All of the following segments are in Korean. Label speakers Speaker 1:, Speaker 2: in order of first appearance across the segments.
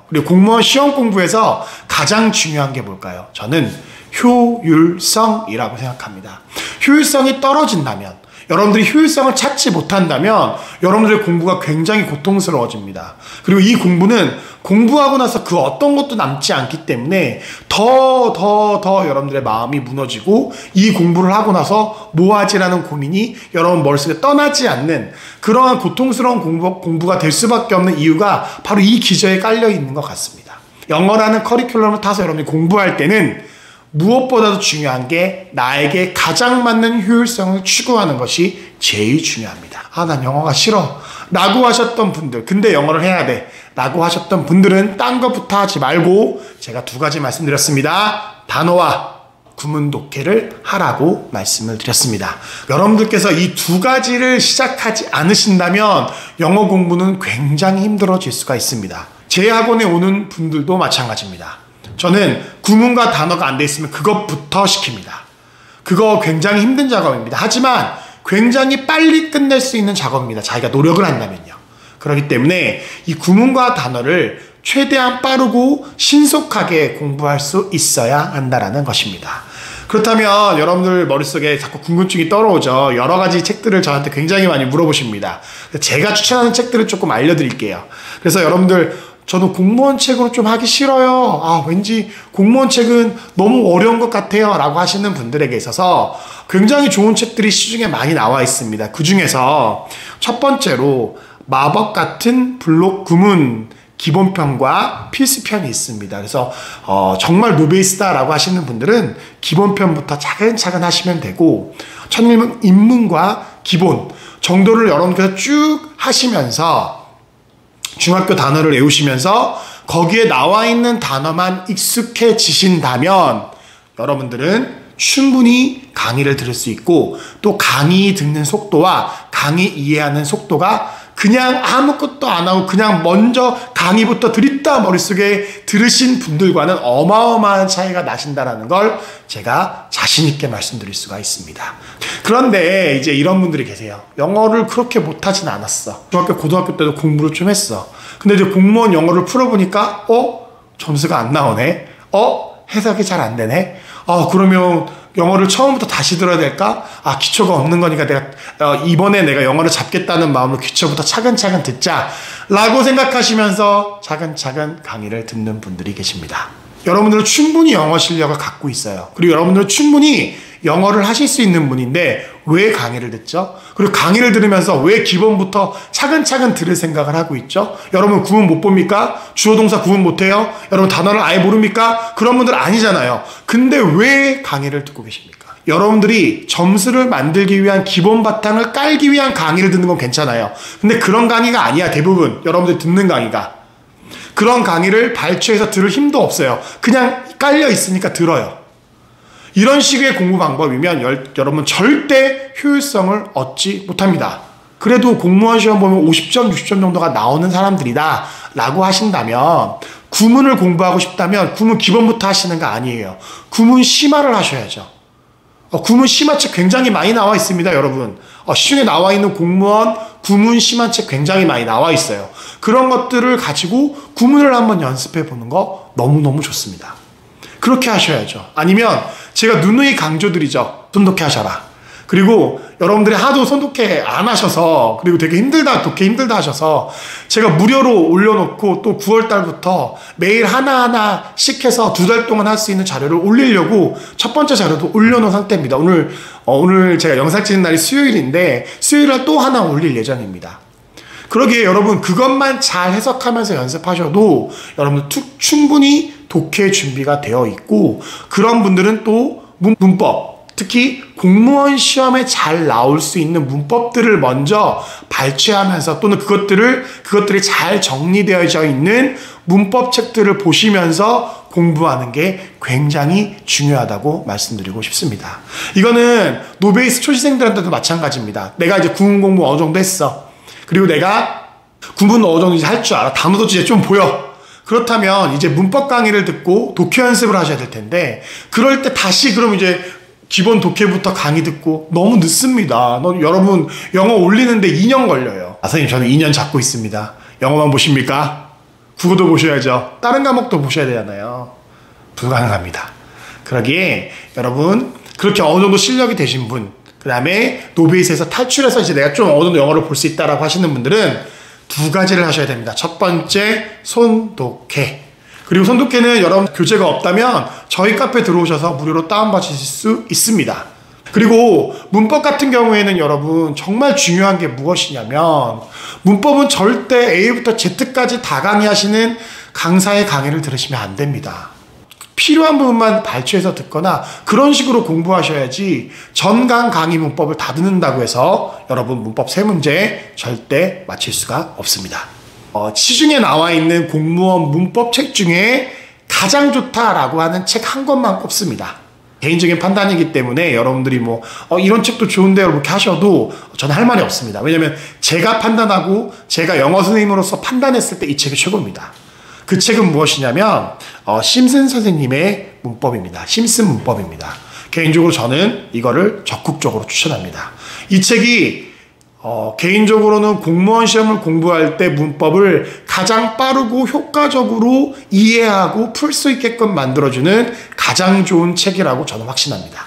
Speaker 1: 그리고 공무원 시험 공부에서 가장 중요한 게 뭘까요? 저는 효율성이라고 생각합니다. 효율성이 떨어진다면, 여러분들이 효율성을 찾지 못한다면 여러분들의 공부가 굉장히 고통스러워집니다. 그리고 이 공부는 공부하고 나서 그 어떤 것도 남지 않기 때문에 더 여러분들의 마음이 무너지고 이 공부를 하고 나서 뭐 하지라는 고민이 여러분 머릿속에 떠나지 않는 그러한 고통스러운 공부가 될 수밖에 없는 이유가 바로 이 기저에 깔려 있는 것 같습니다. 영어라는 커리큘럼을 타서 여러분이 공부할 때는 무엇보다도 중요한 게 나에게 가장 맞는 효율성을 추구하는 것이 제일 중요합니다. 난 영어가 싫어 라고 하셨던 분들, 근데 영어를 해야 돼 라고 하셨던 분들은 딴 것부터 하지 말고 제가 두 가지 말씀드렸습니다. 단어와 구문 독해를 하라고 말씀을 드렸습니다. 여러분들께서 이 두 가지를 시작하지 않으신다면 영어 공부는 굉장히 힘들어질 수가 있습니다. 제 학원에 오는 분들도 마찬가지입니다. 저는 구문과 단어가 안 돼 있으면 그것부터 시킵니다. 그거 굉장히 힘든 작업입니다. 하지만 굉장히 빨리 끝낼 수 있는 작업입니다. 자기가 노력을 한다면요. 그렇기 때문에 이 구문과 단어를 최대한 빠르고 신속하게 공부할 수 있어야 한다는 것입니다. 그렇다면 여러분들 머릿속에 자꾸 궁금증이 떠오르죠. 여러 가지 책들을 저한테 굉장히 많이 물어보십니다. 제가 추천하는 책들을 조금 알려드릴게요. 그래서 여러분들 저도 공무원 책으로 좀 하기 싫어요. 왠지 공무원 책은 너무 어려운 것 같아요 라고 하시는 분들에게 있어서 굉장히 좋은 책들이 시중에 많이 나와 있습니다. 그 중에서 첫 번째로 마법 같은 블록 구문 기본편과 필수편이 있습니다. 그래서 정말 노베이스다 라고 하시는 분들은 기본편부터 차근차근 하시면 되고, 천일문 입문과 기본 정도를 여러분께서 쭉 하시면서 중학교 단어를 외우시면서 거기에 나와 있는 단어만 익숙해지신다면 여러분들은 충분히 강의를 들을 수 있고, 또 강의 듣는 속도와 강의 이해하는 속도가 그냥 아무것도 안 하고 그냥 먼저 강의부터 들이다 머릿속에 들으신 분들과는 어마어마한 차이가 나신다는 걸 제가 자신 있게 말씀드릴 수가 있습니다. 그런데 이제 이런 분들이 계세요. 영어를 그렇게 못하진 않았어. 중학교, 고등학교 때도 공부를 좀 했어. 근데 이제 공무원 영어를 풀어보니까 점수가 안 나오네. 해석이 잘 안 되네. 그러면 영어를 처음부터 다시 들어야 될까? 기초가 없는 거니까 이번에 내가 영어를 잡겠다는 마음으로 기초부터 차근차근 듣자 라고 생각하시면서 차근차근 강의를 듣는 분들이 계십니다. 여러분들은 충분히 영어 실력을 갖고 있어요. 그리고 여러분들은 충분히 영어를 하실 수 있는 분인데 왜 강의를 듣죠? 그리고 강의를 들으면서 왜 기본부터 차근차근 들을 생각을 하고 있죠? 여러분 구문 못 봅니까? 주어 동사 구분 못해요? 여러분 단어를 아예 모릅니까? 그런 분들 아니잖아요. 근데 왜 강의를 듣고 계십니까? 여러분들이 점수를 만들기 위한 기본 바탕을 깔기 위한 강의를 듣는 건 괜찮아요. 근데 그런 강의가 아니야. 대부분 여러분들이 듣는 강의가. 그런 강의를 발췌해서 들을 힘도 없어요. 그냥 깔려 있으니까 들어요. 이런 식의 공부 방법이면 여러분 절대 효율성을 얻지 못합니다. 그래도 공무원 시험 보면 50점, 60점 정도가 나오는 사람들이다 라고 하신다면, 구문을 공부하고 싶다면 구문 기본부터 하시는 거 아니에요. 구문 심화를 하셔야죠. 구문 심화책 굉장히 많이 나와 있습니다, 여러분. 시중에 나와 있는 공무원 구문 심화책 굉장히 많이 나와 있어요. 그런 것들을 가지고 구문을 한번 연습해 보는 거 너무너무 좋습니다. 그렇게 하셔야죠. 아니면 제가 누누이 강조드리죠. 손독해 하셔라. 그리고 여러분들이 하도 손독해 안 하셔서, 그리고 되게 독해 힘들다 하셔서 제가 무료로 올려놓고 또 9월달부터 매일 하나하나씩 해서 2달 동안 할 수 있는 자료를 올리려고 첫 번째 자료도 올려놓은 상태입니다. 오늘 제가 영상 찍는 날이 수요일인데 수요일날 또 하나 올릴 예정입니다. 그러기에 여러분 그것만 잘 해석하면서 연습하셔도 여러분들 충분히 독해 준비가 되어 있고, 그런 분들은 또 문법, 특히 공무원 시험에 잘 나올 수 있는 문법들을 먼저 발췌하면서, 또는 그것들이 잘 정리되어져 있는 문법 책들을 보시면서 공부하는 게 굉장히 중요하다고 말씀드리고 싶습니다. 이거는 노베이스 초시생들한테도 마찬가지입니다. 내가 이제 구문 공부 어느 정도 했어. 그리고 내가 구문 어느 정도 할 줄 알아. 단어도 이제 좀 보여. 그렇다면 이제 문법 강의를 듣고 독해 연습을 하셔야 될 텐데, 그럴 때 다시 그럼 이제 기본 독해부터 강의 듣고 너무 늦습니다. 여러분 영어 올리는데 2년 걸려요. 선생님 저는 2년 잡고 있습니다. 영어만 보십니까? 국어도 보셔야죠. 다른 과목도 보셔야 되잖아요. 불가능합니다. 그러기에 여러분 그렇게 어느 정도 실력이 되신 분, 그 다음에 노베이스에서 탈출해서 이제 내가 좀 어느 정도 영어를 볼 수 있다라고 하시는 분들은 두 가지를 하셔야 됩니다. 첫 번째, 손독해. 그리고 손독해는 여러분 교재가 없다면 저희 카페 들어오셔서 무료로 다운받으실 수 있습니다. 그리고 문법 같은 경우에는 여러분 정말 중요한 게 무엇이냐면 문법은 절대 A부터 Z까지 다 강의하시는 강사의 강의를 들으시면 안 됩니다. 필요한 부분만 발췌해서 듣거나 그런 식으로 공부하셔야지 전강 강의 문법을 다 듣는다고 해서 여러분 문법 3문제 절대 맞힐 수가 없습니다. 시중에 나와 있는 공무원 문법 책 중에 가장 좋다라고 하는 책 한 권만 꼽습니다. 개인적인 판단이기 때문에 여러분들이 뭐 이런 책도 좋은데요 이렇게 하셔도 저는 할 말이 없습니다. 왜냐하면 제가 판단하고 제가 영어 선생님으로서 판단했을 때 이 책이 최고입니다. 그 책은 무엇이냐면 심슨 선생님의 문법입니다. 심슨 문법입니다. 개인적으로 저는 이거를 적극적으로 추천합니다. 이 책이 개인적으로는 공무원 시험을 공부할 때 문법을 가장 빠르고 효과적으로 이해하고 풀 수 있게끔 만들어주는 가장 좋은 책이라고 저는 확신합니다.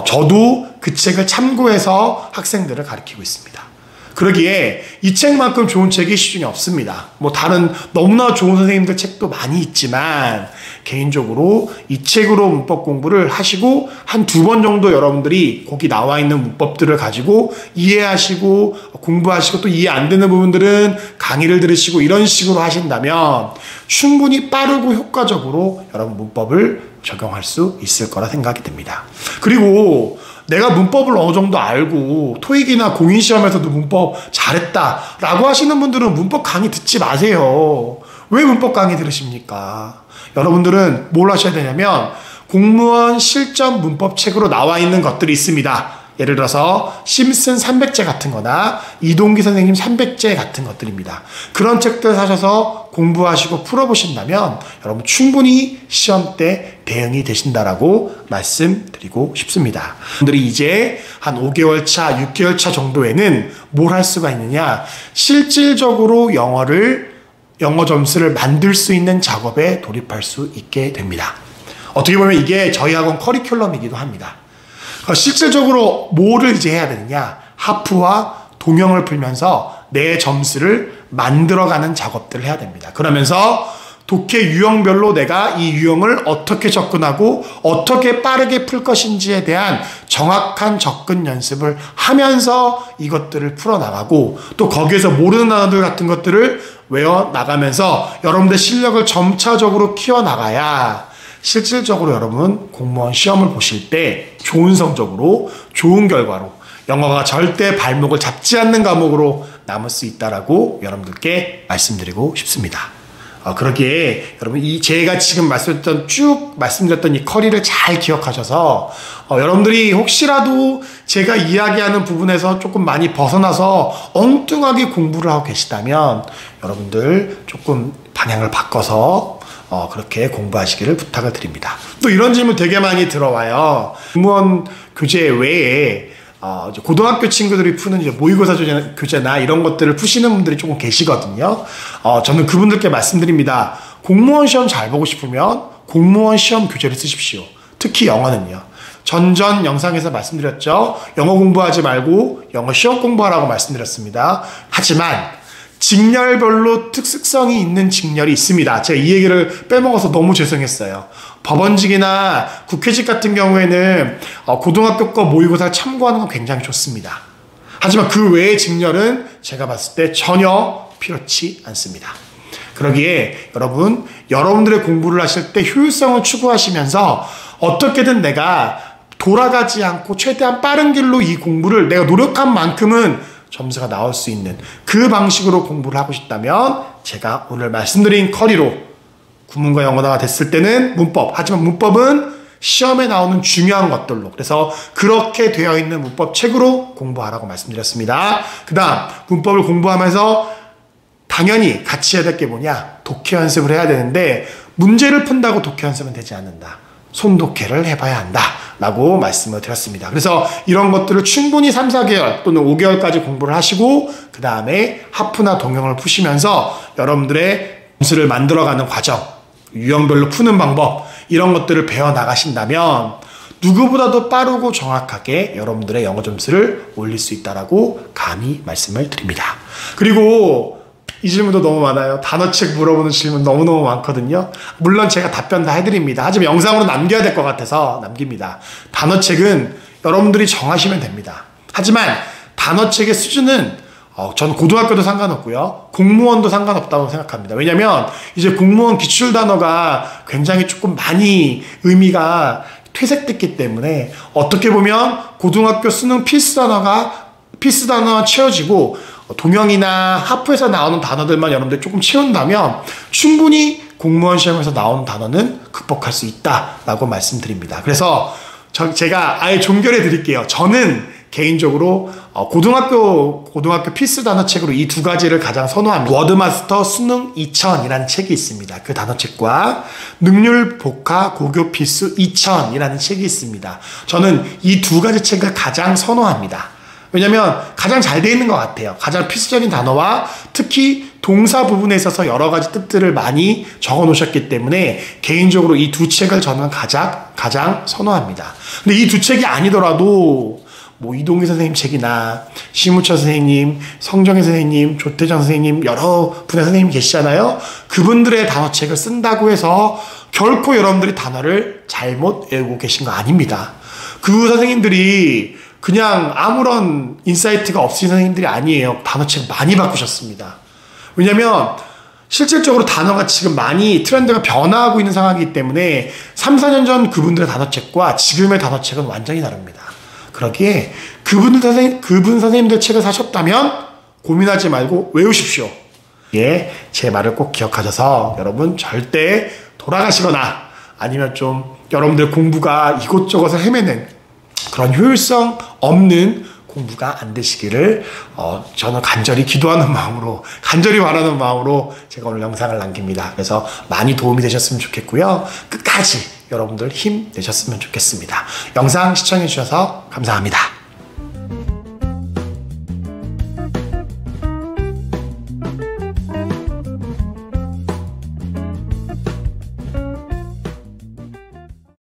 Speaker 1: 저도 그 책을 참고해서 학생들을 가르치고 있습니다. 그러기에 이 책만큼 좋은 책이 시중에 없습니다. 뭐 다른 너무나 좋은 선생님들 책도 많이 있지만 개인적으로 이 책으로 문법 공부를 하시고 한 2번 정도 여러분들이 거기 나와 있는 문법들을 가지고 이해하시고 공부하시고 또 이해 안 되는 부분들은 강의를 들으시고 이런 식으로 하신다면 충분히 빠르고 효과적으로 여러분 문법을 적용할 수 있을 거라 생각이 듭니다. 그리고 내가 문법을 어느 정도 알고 토익이나 공인시험에서도 문법 잘했다라고 하시는 분들은 문법 강의 듣지 마세요. 왜 문법 강의 들으십니까? 여러분들은 뭘 하셔야 되냐면 공무원 실전 문법 책으로 나와 있는 것들이 있습니다. 예를 들어서 심슨 300제 같은 거나 이동기 선생님 300제 같은 것들입니다. 그런 책들 사셔서 공부하시고 풀어보신다면 여러분 충분히 시험 때 대응이 되신다라고 말씀드리고 싶습니다. 여러분들이 이제 한 5개월 차, 6개월 차 정도에는 뭘 할 수가 있느냐? 실질적으로 영어 점수를 만들 수 있는 작업에 돌입할 수 있게 됩니다. 어떻게 보면 이게 저희 학원 커리큘럼이기도 합니다. 실질적으로 뭐를 이제 해야 되느냐? 하프와 동영을 풀면서 내 점수를 만들어가는 작업들을 해야 됩니다. 그러면서 독해 유형별로 내가 이 유형을 어떻게 접근하고 어떻게 빠르게 풀 것인지에 대한 정확한 접근 연습을 하면서 이것들을 풀어나가고 또 거기에서 모르는 단어들 같은 것들을 외워나가면서 여러분들 실력을 점차적으로 키워나가야 실질적으로 여러분 공무원 시험을 보실 때 좋은 성적으로 좋은 결과로 영어가 절대 발목을 잡지 않는 과목으로 남을 수 있다라고 여러분들께 말씀드리고 싶습니다. 그러기에 여러분 제가 지금 쭉 말씀드렸던 이 커리를 잘 기억하셔서 여러분들이 혹시라도 제가 이야기하는 부분에서 조금 많이 벗어나서 엉뚱하게 공부를 하고 계시다면 여러분들 조금 방향을 바꿔서 그렇게 공부하시기를 부탁을 드립니다. 또 이런 질문 되게 많이 들어와요. 공무원 교재 외에 고등학교 친구들이 푸는 이제 모의고사 교재나 이런 것들을 푸시는 분들이 조금 계시거든요. 저는 그분들께 말씀드립니다. 공무원 시험 잘 보고 싶으면 공무원 시험 교재를 쓰십시오. 특히 영어는요. 전전 영상에서 말씀드렸죠. 영어 공부하지 말고 영어 시험 공부하라고 말씀드렸습니다. 하지만 직렬별로 특수성이 있는 직렬이 있습니다. 제가 이 얘기를 빼먹어서 너무 죄송했어요. 법원직이나 국회직 같은 경우에는 고등학교 거 모의고사를 참고하는 건 굉장히 좋습니다. 하지만 그 외의 직렬은 제가 봤을 때 전혀 필요치 않습니다. 그러기에 여러분들의 공부를 하실 때 효율성을 추구하시면서 어떻게든 내가 돌아가지 않고 최대한 빠른 길로 이 공부를 내가 노력한 만큼은 점수가 나올 수 있는 그 방식으로 공부를 하고 싶다면 제가 오늘 말씀드린 커리로 구문과 영어가 됐을 때는 문법, 하지만 문법은 시험에 나오는 중요한 것들로 그래서 그렇게 되어 있는 문법 책으로 공부하라고 말씀드렸습니다. 그 다음 문법을 공부하면서 당연히 같이 해야 될 게 뭐냐? 독해 연습을 해야 되는데 문제를 푼다고 독해 연습은 되지 않는다. 손독해를 해봐야 한다 라고 말씀을 드렸습니다. 그래서 이런 것들을 충분히 3, 4개월 또는 5개월까지 공부를 하시고 그 다음에 하프나 동영을 푸시면서 여러분들의 점수를 만들어가는 과정, 유형별로 푸는 방법, 이런 것들을 배워 나가신다면 누구보다도 빠르고 정확하게 여러분들의 영어 점수를 올릴 수 있다라고 감히 말씀을 드립니다. 그리고 이 질문도 너무 많아요. 단어책 물어보는 질문 너무너무 많거든요. 물론 제가 답변 다 해드립니다. 하지만 영상으로 남겨야 될 것 같아서 남깁니다. 단어책은 여러분들이 정하시면 됩니다. 하지만 단어책의 수준은 저는 고등학교도 상관없고요. 공무원도 상관없다고 생각합니다. 왜냐면 이제 공무원 기출 단어가 굉장히 조금 많이 의미가 퇴색됐기 때문에 어떻게 보면 고등학교 수능 필수 단어가 채워지고 동영이나 하프에서 나오는 단어들만 여러분들 조금 채운다면 충분히 공무원 시험에서 나오는 단어는 극복할 수 있다라고 말씀드립니다. 그래서 제가 아예 종결해 드릴게요. 저는 개인적으로 고등학교 필수 단어책으로 이 두 가지를 가장 선호합니다. 워드마스터 수능 2000이라는 책이 있습니다. 그 단어책과 능률 복화 고교 필수 2000이라는 책이 있습니다. 저는 이 두 가지 책을 가장 선호합니다. 왜냐면 가장 잘 돼 있는 것 같아요. 가장 필수적인 단어와 특히 동사 부분에 있어서 여러 가지 뜻들을 많이 적어 놓으셨기 때문에 개인적으로 이 두 책을 저는 가장 선호합니다. 근데 이 두 책이 아니더라도 뭐 이동기 선생님 책이나 심우철 선생님, 성정혜 선생님, 조태정 선생님 여러 분의 선생님이 계시잖아요. 그분들의 단어책을 쓴다고 해서 결코 여러분들이 단어를 잘못 외우고 계신 거 아닙니다. 그 선생님들이 그냥 아무런 인사이트가 없으신 선생님들이 아니에요. 단어책 많이 바꾸셨습니다. 왜냐면 실질적으로 단어가 지금 많이 트렌드가 변화하고 있는 상황이기 때문에 3, 4년 전 그분들의 단어책과 지금의 단어책은 완전히 다릅니다. 그러기에 그분 선생님들 책을 사셨다면 고민하지 말고 외우십시오. 예, 제 말을 꼭 기억하셔서 여러분 절대 돌아가시거나 아니면 좀 여러분들 공부가 이곳저곳을 헤매는 그런 효율성 없는 공부가 안 되시기를 저는 간절히 기도하는 마음으로, 간절히 바라는 마음으로 제가 오늘 영상을 남깁니다. 그래서 많이 도움이 되셨으면 좋겠고요. 끝까지 여러분들 힘내셨으면 좋겠습니다. 영상 시청해 주셔서 감사합니다.